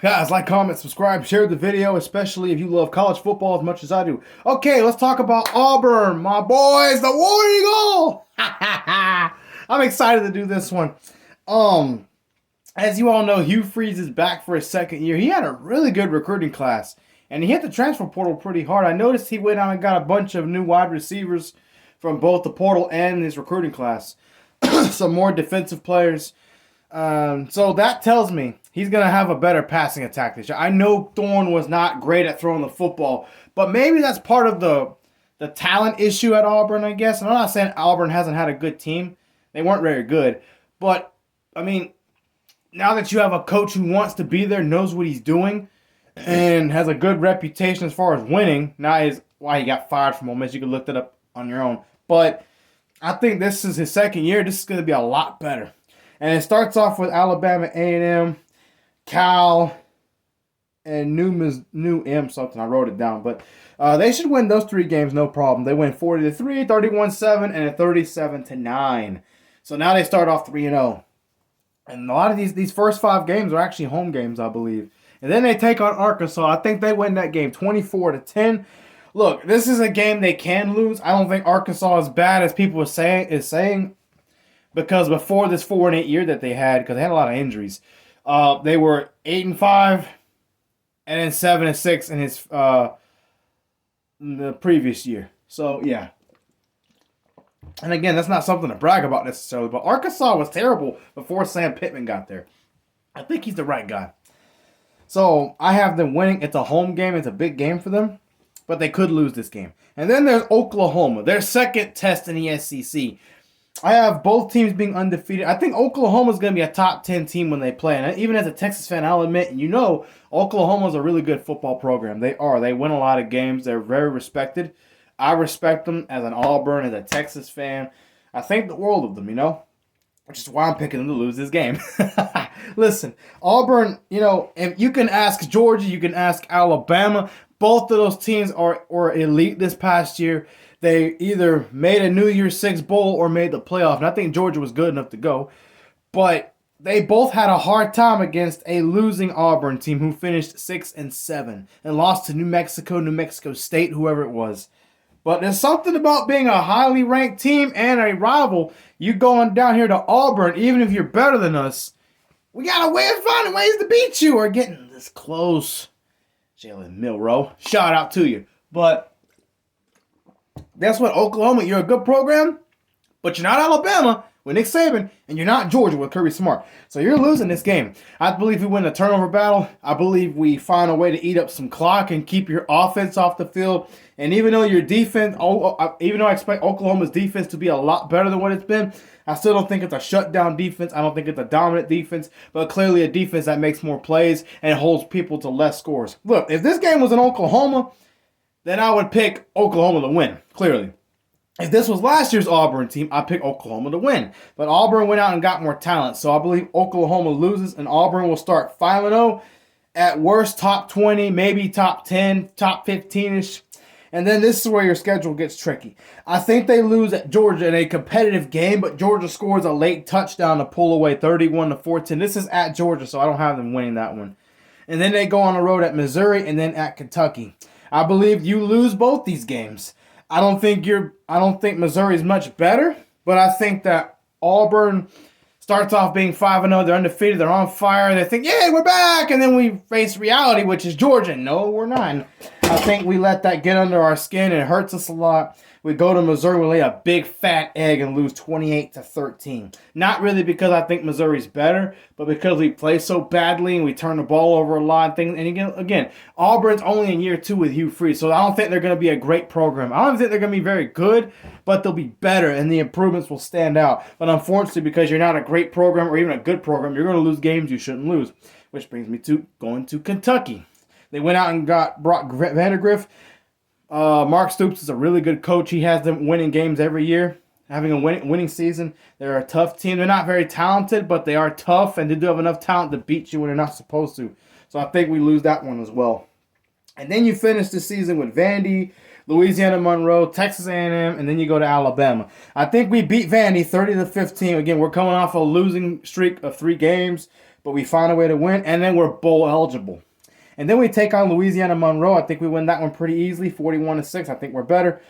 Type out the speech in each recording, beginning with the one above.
Guys, like, comment, subscribe, share the video, especially if you love college football as much as I do. Okay, let's talk about Auburn, my boys, the War Eagle. I'm excited to do this one. As you all know, Hugh Freeze is back for his second year. He had a really good recruiting class, and he hit the transfer portal pretty hard. I noticed he went out and got a bunch of new wide receivers from both the portal and his recruiting class. Some more defensive players. So that tells me he's going to have a better passing attack this year. I know Thorne was not great at throwing the football, but maybe that's part of the talent issue at Auburn, I guess. And I'm not saying Auburn hasn't had a good team. They weren't very good. But, I mean, now that you have a coach who wants to be there, knows what he's doing, and has a good reputation as far as winning, now is why he got fired from Ole Miss. You can look that up on your own. But I think this is his second year. This is going to be a lot better. And it starts off with Alabama, A&M, Cal, and New M something. I wrote it down. But they should win those three games, no problem. They win 40-3, 31-7, and 37-9. So now they start off 3-0. And a lot of these first 5 games are actually home games, I believe. And then they take on Arkansas. I think they win that game 24-10. Look, this is a game they can lose. I don't think Arkansas is bad as people is saying. Because before this 4-8 year that they had, because they had a lot of injuries, they were 8-5 and then 7-6 in the previous year. So yeah. And again, that's not something to brag about necessarily, but Arkansas was terrible before Sam Pittman got there. I think he's the right guy. So I have them winning. It's a home game. It's a big game for them, but they could lose this game. And then there's Oklahoma, their second test in the SEC. I have both teams being undefeated. I think Oklahoma's going to be a top 10 team when they play. And even as a Texas fan, I'll admit, Oklahoma's a really good football program. They are. They win a lot of games. They're very respected. I respect them as an Auburn, as a Texas fan. I think the world of them, which is why I'm picking them to lose this game. Listen, Auburn, if you can ask Georgia, you can ask Alabama. Both of those teams are elite this past year. They either made a New Year's Six bowl or made the playoff. And I think Georgia was good enough to go. But they both had a hard time against a losing Auburn team who finished 6-7 and lost to New Mexico State, whoever it was. But there's something about being a highly ranked team and a rival. You going down here to Auburn, even if you're better than us, we got a way of finding ways to beat you or getting this close. Jalen Milroe, shout out to you. But that's what Oklahoma, you're a good program, but you're not Alabama with Nick Saban, and you're not Georgia with Kirby Smart. So you're losing this game. I believe we win the turnover battle. I believe we find a way to eat up some clock and keep your offense off the field. And even though your defense, even though I expect Oklahoma's defense to be a lot better than what it's been, I still don't think it's a shutdown defense. I don't think it's a dominant defense, but clearly a defense that makes more plays and holds people to less scores. Look, if this game was in Oklahoma, then I would pick Oklahoma to win, clearly. If this was last year's Auburn team, I'd pick Oklahoma to win. But Auburn went out and got more talent, so I believe Oklahoma loses, and Auburn will start 5-0. At worst, top 20, maybe top 10, top 15-ish. And then this is where your schedule gets tricky. I think they lose at Georgia in a competitive game, but Georgia scores a late touchdown to pull away 31-14. This is at Georgia, so I don't have them winning that one. And then they go on the road at Missouri and then at Kentucky. I believe you lose both these games. I don't think Missouri is much better, but I think that Auburn starts off being 5-0. They're undefeated. They're on fire. They think, yeah, we're back. And then we face reality, which is Georgia. No, we're not. I think we let that get under our skin. And it hurts us a lot. We go to Missouri, we lay a big fat egg and lose 28-13. Not really because I think Missouri's better, but because we play so badly and we turn the ball over a lot of things. And again, Auburn's only in year 2 with Hugh Freeze, so I don't think they're going to be a great program. I don't think they're going to be very good, but they'll be better and the improvements will stand out. But unfortunately, because you're not a great program or even a good program, you're going to lose games you shouldn't lose. Which brings me to going to Kentucky. They went out and brought Vandergriff. Mark Stoops is a really good coach. He has them winning games every year, having a winning season. They're a tough team. They're not very talented, but they are tough, and they do have enough talent to beat you when they're not supposed to. So I think we lose that one as well. And then you finish the season with Vandy, Louisiana Monroe, Texas A&M, and then you go to Alabama. I think we beat Vandy 30-15. Again, we're coming off a losing streak of 3 games. but we found a way to win, and then we're bowl eligible. And then we take on Louisiana Monroe. I think we win that one pretty easily, 41-6. I think we're better.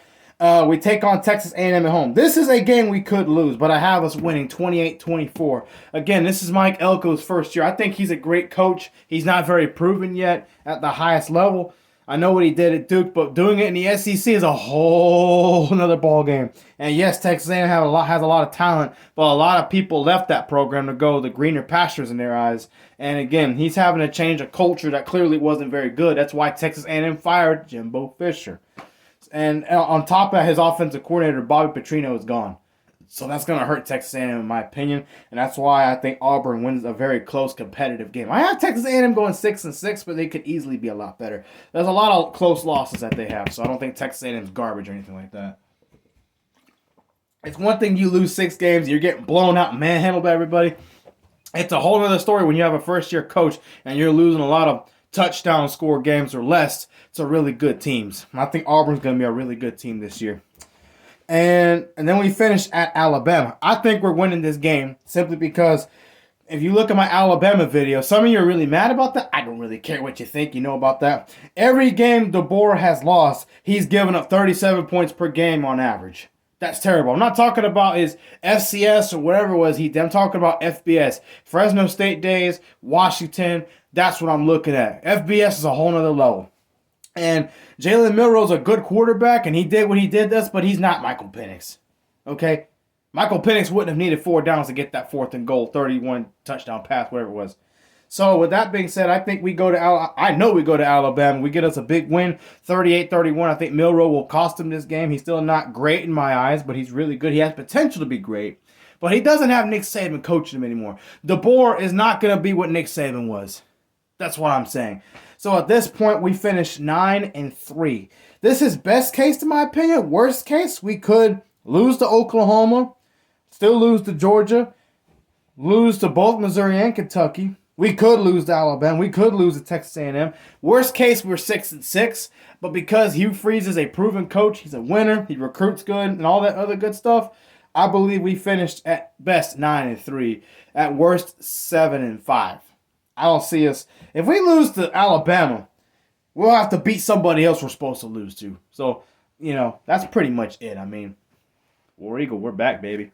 We take on Texas A&M at home. This is a game we could lose, but I have us winning 28-24. Again, this is Mike Elko's first year. I think he's a great coach. He's not very proven yet at the highest level. I know what he did at Duke, but doing it in the SEC is a whole another ball game. And yes, Texas A&M has a lot of talent, but a lot of people left that program to go the greener pastures in their eyes. And again, he's having to change a culture that clearly wasn't very good. That's why Texas A&M fired Jimbo Fisher. And on top of that, his offensive coordinator, Bobby Petrino, is gone. So that's going to hurt Texas A&M, in my opinion. And that's why I think Auburn wins a very close, competitive game. I have Texas A&M going 6-6, but they could easily be a lot better. There's a lot of close losses that they have, so I don't think Texas A&M is garbage or anything like that. It's one thing you lose 6 games, you're getting blown out and manhandled by everybody. It's a whole other story when you have a first-year coach and you're losing a lot of touchdown score games or less to really good teams. I think Auburn's going to be a really good team this year. And then we finish at Alabama. I think we're winning this game simply because if you look at my Alabama video, some of you are really mad about that. I don't really care what you think. You know about that. Every game DeBoer has lost, he's given up 37 points per game on average. That's terrible. I'm not talking about his FCS or whatever it was I'm talking about FBS. Fresno State days, Washington, that's what I'm looking at. FBS is a whole nother level. And Jalen Milroe's a good quarterback, and he did what he did this, but he's not Michael Penix. Okay? Michael Penix wouldn't have needed 4 downs to get that 4th and goal, 31 touchdown pass, whatever it was. So with that being said, I think we go to Alabama. We get us a big win, 38-31. I think Milroe will cost him this game. He's still not great in my eyes, but he's really good. He has potential to be great. But he doesn't have Nick Saban coaching him anymore. DeBoer is not going to be what Nick Saban was. That's what I'm saying. So at this point, we finished 9-3. This is best case, in my opinion. Worst case, we could lose to Oklahoma, still lose to Georgia, lose to both Missouri and Kentucky. We could lose to Alabama. We could lose to Texas A&M. Worst case, we're 6-6. But because Hugh Freeze is a proven coach, he's a winner, he recruits good, and all that other good stuff, I believe we finished at best 9-3. At worst, 7-5. I don't see us. If we lose to Alabama, we'll have to beat somebody else we're supposed to lose to. So, that's pretty much it. I mean, War Eagle, we're back, baby.